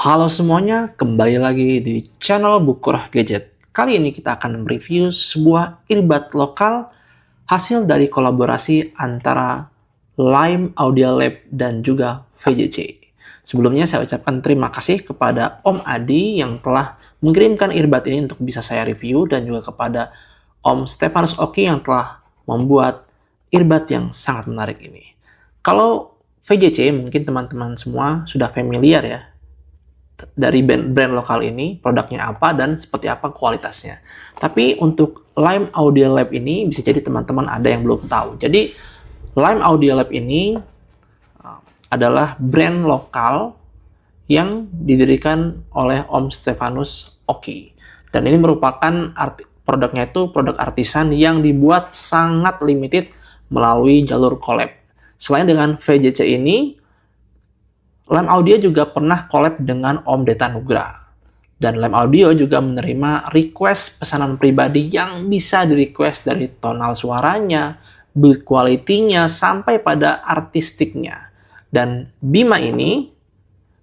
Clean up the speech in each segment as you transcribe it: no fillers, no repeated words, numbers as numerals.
Halo semuanya, kembali lagi di channel Bukurah Gadget. Kali ini kita akan mereview sebuah earbud lokal hasil dari kolaborasi antara Lime Audio Lab dan juga VJC. Sebelumnya saya ucapkan terima kasih kepada Om Adi yang telah mengirimkan earbud ini untuk bisa saya review dan juga kepada Om Stefanus Oki yang telah membuat earbud yang sangat menarik ini. Kalau VJC mungkin teman-teman semua sudah familiar ya dari brand lokal ini, produknya apa dan seperti apa kualitasnya. Tapi untuk Lime Audio Lab ini bisa jadi teman-teman ada yang belum tahu. Jadi Lime Audio Lab ini adalah brand lokal yang didirikan oleh Om Stefanus Oki. Dan ini merupakan produknya itu produk artisan yang dibuat sangat limited melalui jalur collab. Selain dengan VJC ini, Lime Audio juga pernah collab dengan Om Deta Nugra. Dan Lime Audio juga menerima request pesanan pribadi yang bisa di-request dari tonal suaranya, build quality-nya, sampai pada artistiknya. Dan Bima ini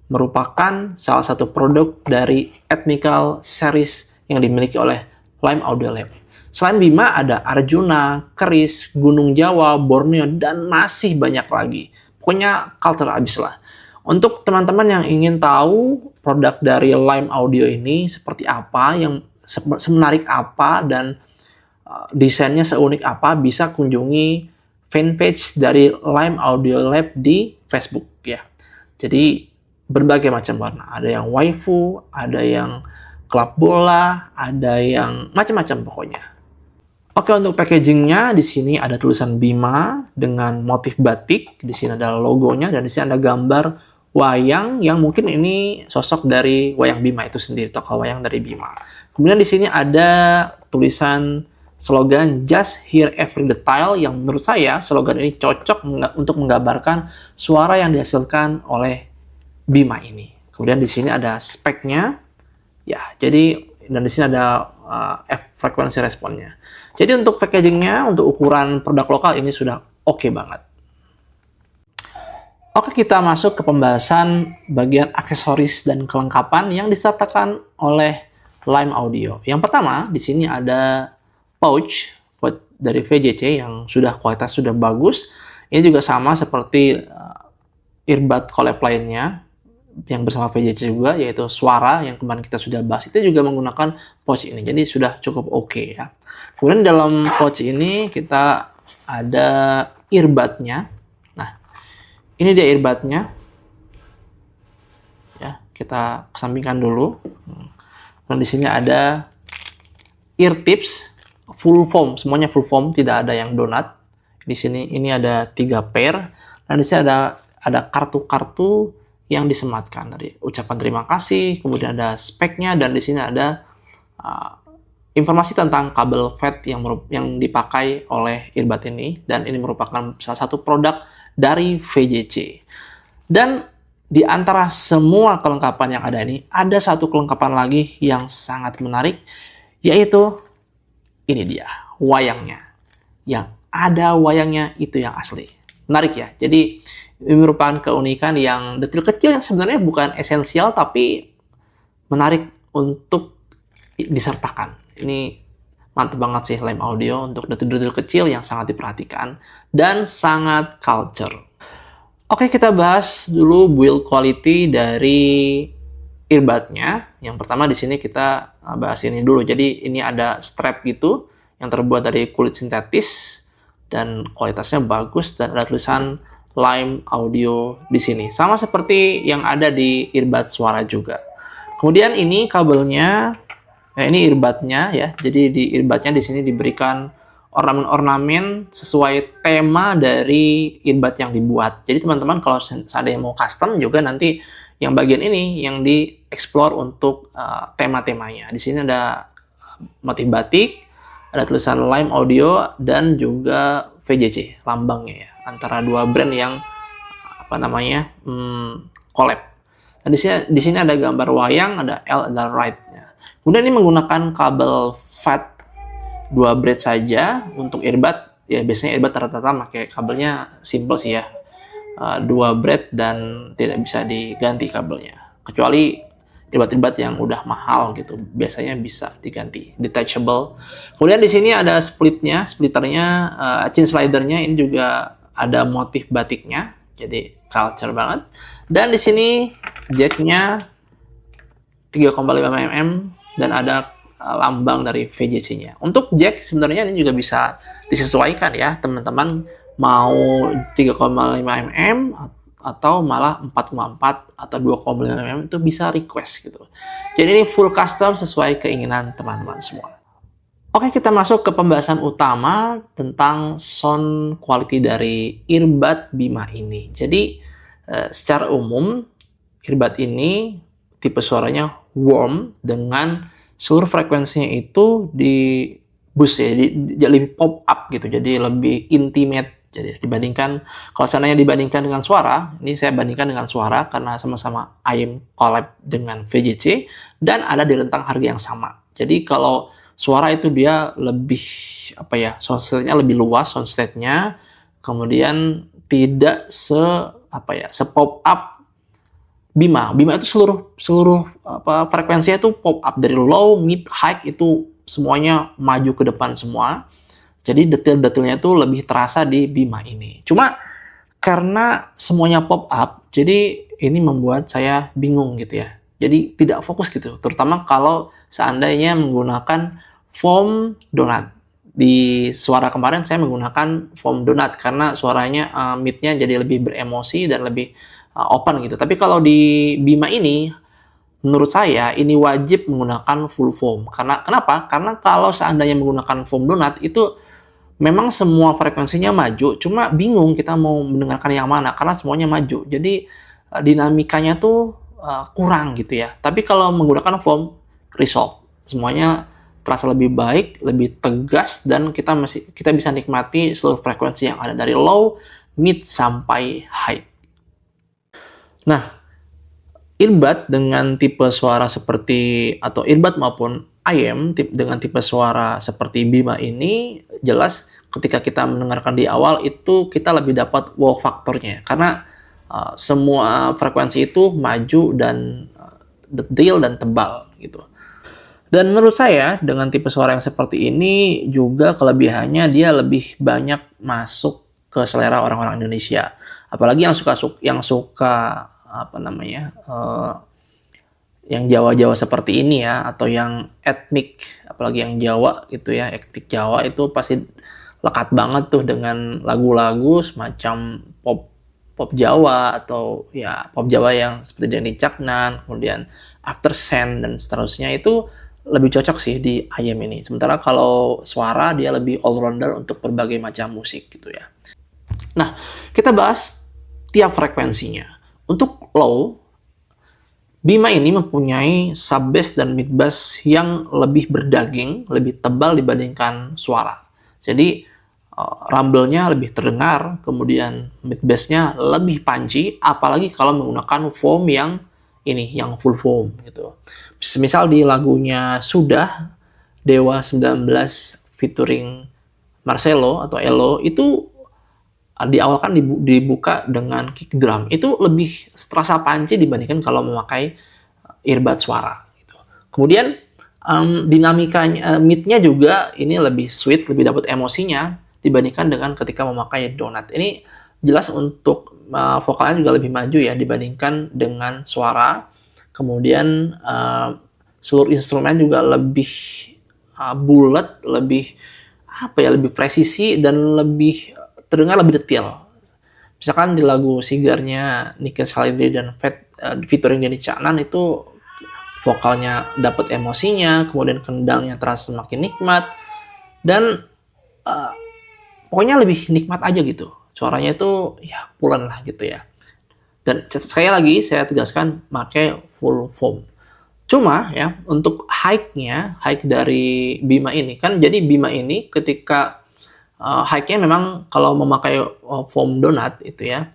merupakan salah satu produk dari Ethnical Series yang dimiliki oleh Lime Audio Lab. Selain Bima, ada Arjuna, Keris, Gunung Jawa, Borneo, dan masih banyak lagi. Pokoknya culture abis lah. Untuk teman-teman yang ingin tahu produk dari Lime Audio ini seperti apa, yang semenarik apa, dan desainnya seunik apa, bisa kunjungi fanpage dari Lime Audio Lab di Facebook ya. Jadi berbagai macam warna, ada yang waifu, ada yang klub bola, ada yang macam-macam pokoknya. Oke, untuk packagingnya di sini ada tulisan Bima dengan motif batik, di sini ada logonya dan di sini ada gambar wayang yang mungkin ini sosok dari wayang Bima itu sendiri, tokoh wayang dari Bima. Kemudian di sini ada tulisan slogan Just Hear Every Detail yang menurut saya slogan ini cocok untuk menggambarkan suara yang dihasilkan oleh Bima ini. Kemudian di sini ada speknya, ya. Jadi dan di sini ada frekuensi responnya. Jadi untuk packagingnya, untuk ukuran produk lokal ini sudah oke banget. Oke, kita masuk ke pembahasan bagian aksesoris dan kelengkapan yang disertakan oleh Lime Audio. Yang pertama, di sini ada pouch dari VJC yang kualitas sudah bagus. Ini juga sama seperti earbud collab lainnya yang bersama VJC juga, yaitu suara yang kemarin kita sudah bahas. Itu juga menggunakan pouch ini, jadi sudah cukup oke ya. Kemudian dalam pouch ini kita ada earbudnya. Ini dia earbudnya. Ya, kita kesampingkan dulu. Dan di sini ada ear tips full foam, semuanya full foam, tidak ada yang donat. Di sini ini ada 3 pair dan di sini ada kartu-kartu yang disematkan dari ucapan terima kasih, kemudian ada speknya dan di sini ada informasi tentang kabel FET yang dipakai oleh earbud ini, dan ini merupakan salah satu produk dari VJC. Dan di antara semua kelengkapan yang ada ini, ada satu kelengkapan lagi yang sangat menarik, yaitu ini dia, wayangnya. Yang ada wayangnya itu yang asli. Menarik ya. Jadi ini merupakan keunikan yang detail kecil yang sebenarnya bukan esensial tapi menarik untuk disertakan. Ini mantap banget sih Lime Audio untuk detail-detail kecil yang sangat diperhatikan dan sangat culture. Oke, kita bahas dulu build quality dari earbudnya. Yang pertama di sini kita bahas ini dulu. Jadi ini ada strap gitu yang terbuat dari kulit sintetis dan kualitasnya bagus dan ada tulisan Lime Audio di sini. Sama seperti yang ada di earbud suara juga. Kemudian ini kabelnya. Ini earbudnya ya. Jadi di earbudnya di sini diberikan ornamen-ornamen sesuai tema dari earbud yang dibuat. Jadi teman-teman kalau seandainya mau custom juga nanti yang bagian ini yang di-explore untuk tema-temanya. Di sini ada motif batik, ada tulisan Lime Audio dan juga VJC lambangnya ya. Antara dua brand yang collab. Dan di sini ada gambar wayang, ada L dan right-nya. Kemudian ini menggunakan kabel FET 2 braid saja untuk earbud. Ya biasanya earbud rata-rata pakai kabelnya simple sih ya. 2 braid dan tidak bisa diganti kabelnya. Kecuali earbud yang udah mahal gitu, biasanya bisa diganti detachable. Kemudian di sini ada splitternya, chin slidernya ini juga ada motif batiknya, jadi culture banget. Dan di sini jacknya 3,5 mm dan ada lambang dari VGC-nya. Untuk jack sebenarnya ini juga bisa disesuaikan ya, teman-teman mau 3,5 mm atau malah 4,4 atau 2,5 mm itu bisa request gitu. Jadi ini full custom sesuai keinginan teman-teman semua. Oke, kita masuk ke pembahasan utama tentang sound quality dari earbud Bima ini. Jadi secara umum earbud ini tipe suaranya warm dengan seluruh frekuensinya itu di boost ya, jadi lebih pop up gitu, jadi lebih intimate. Jadi dibandingkan, kalau seandainya dibandingkan dengan suara, ini saya bandingkan dengan suara karena sama-sama IM collab dengan VGC dan ada di rentang harga yang sama. Jadi kalau suara itu dia lebih apa ya, soundstage-nya lebih luas soundstage-nya, kemudian tidak se pop up Bima itu seluruh frekuensinya itu pop up dari low, mid, high itu semuanya maju ke depan semua. Jadi detail-detailnya itu lebih terasa di Bima ini. Cuma karena semuanya pop up, jadi ini membuat saya bingung gitu ya. Jadi tidak fokus gitu, terutama kalau seandainya menggunakan foam donut. Di suara kemarin saya menggunakan foam donut karena suaranya mid-nya jadi lebih beremosi dan lebih open gitu. Tapi kalau di Bima ini, menurut saya ini wajib menggunakan full foam. Kenapa? Karena kalau seandainya menggunakan foam donut itu memang semua frekuensinya maju, cuma bingung kita mau mendengarkan yang mana karena semuanya maju. Jadi dinamikanya tuh kurang gitu ya. Tapi kalau menggunakan foam resolve, semuanya terasa lebih baik, lebih tegas dan kita bisa nikmati seluruh frekuensi yang ada dari low, mid sampai high. Nah, earbud dengan tipe suara seperti atau earbud maupun IM dengan tipe suara seperti Bima ini jelas ketika kita mendengarkan di awal itu kita lebih dapat wow faktornya karena semua frekuensi itu maju dan detail dan tebal gitu. Dan menurut saya dengan tipe suara yang seperti ini juga kelebihannya dia lebih banyak masuk ke selera orang-orang Indonesia. Apalagi yang suka apa namanya yang Jawa-Jawa seperti ini ya, atau yang etnik, apalagi yang Jawa gitu ya, etnik Jawa itu pasti lekat banget tuh dengan lagu-lagu semacam pop Jawa atau ya pop Jawa yang seperti Denny Caknan, kemudian After Sun dan seterusnya itu lebih cocok sih di IM ini. Sementara kalau suara dia lebih all-rounder untuk berbagai macam musik gitu ya. Nah, kita bahas tiap frekuensinya. Untuk low, Bima ini mempunyai sub bass dan mid bass yang lebih berdaging, lebih tebal dibandingkan suara. Jadi rumble-nya lebih terdengar, kemudian mid bass-nya lebih punchy, apalagi kalau menggunakan foam yang full foam gitu. Misal di lagunya Sudah, Dewa 19 featuring Marcelo atau Elo itu di awal kan dibuka dengan kick drum, itu lebih terasa punchy dibandingkan kalau memakai earbud suara gitu. Kemudian dinamikanya mid-nya juga ini lebih sweet, lebih dapat emosinya dibandingkan dengan ketika memakai donut. Ini jelas untuk vokalnya juga lebih maju ya dibandingkan dengan suara. Kemudian seluruh instrumen juga lebih bulat, lebih lebih presisi dan lebih terdengar lebih detail. Misalkan di lagu Sigarnya Niken Salidri dan featuring Denny Caknan itu vokalnya dapat emosinya, kemudian kendangnya terasa semakin nikmat dan pokoknya lebih nikmat aja gitu. Suaranya itu ya pulen lah gitu ya. Dan sekali lagi saya tegaskan pakai full foam. Cuma ya untuk high dari Bima ini kan, jadi Bima ini ketika high-nya memang kalau memakai foam donut itu ya.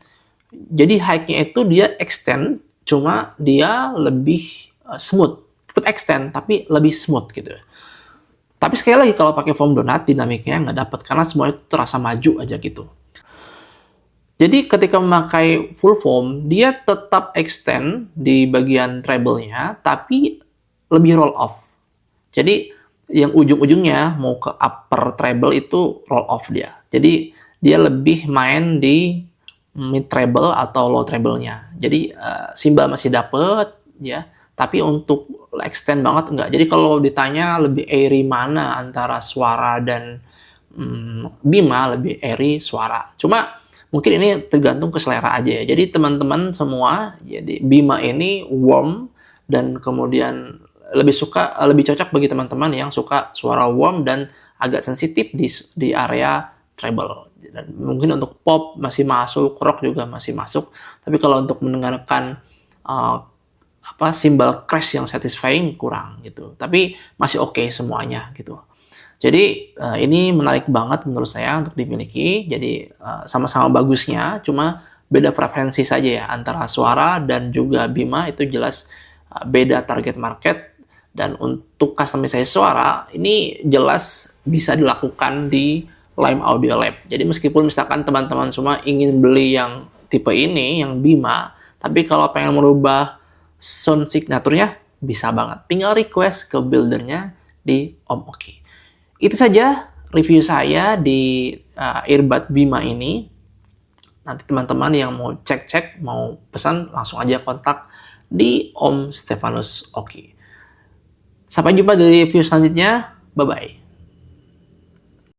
Jadi high-nya itu dia extend, cuma dia lebih smooth. Tetap extend tapi lebih smooth gitu. Tapi sekali lagi kalau pakai foam donut dinamiknya nggak dapat karena semua itu terasa maju aja gitu. Jadi ketika memakai full foam, dia tetap extend di bagian treble-nya, tapi lebih roll off. Jadi yang ujung-ujungnya mau ke upper treble itu roll off dia. Jadi dia lebih main di mid treble atau low treble-nya. Jadi simbal masih dapet ya, tapi untuk extend banget enggak. Jadi kalau ditanya lebih airy mana antara suara dan Bima, lebih airy suara. Cuma mungkin ini tergantung ke selera aja ya. Jadi teman-teman semua, jadi Bima ini warm dan kemudian lebih cocok bagi teman-teman yang suka suara warm dan agak sensitif di area treble. Dan mungkin untuk pop masih masuk, rock juga masih masuk. Tapi kalau untuk mendengarkan simbal crash yang satisfying kurang gitu. Tapi masih oke semuanya gitu. Jadi ini menarik banget menurut saya untuk dimiliki. Jadi sama-sama bagusnya, cuma beda preferensi saja ya antara suara dan juga Bima. Itu jelas beda target market. Dan untuk customisasi suara ini jelas bisa dilakukan di Lime Audio Lab. Jadi meskipun misalkan teman-teman semua ingin beli yang tipe ini, yang Bima, tapi kalau pengen merubah sound signaturnya bisa banget. Tinggal request ke buildernya di Om Oki. Itu saja review saya di earbud Bima ini. Nanti teman-teman yang mau cek-cek, mau pesan, langsung aja kontak di Om Stefanus Oki. Sampai jumpa di review selanjutnya. Bye-bye.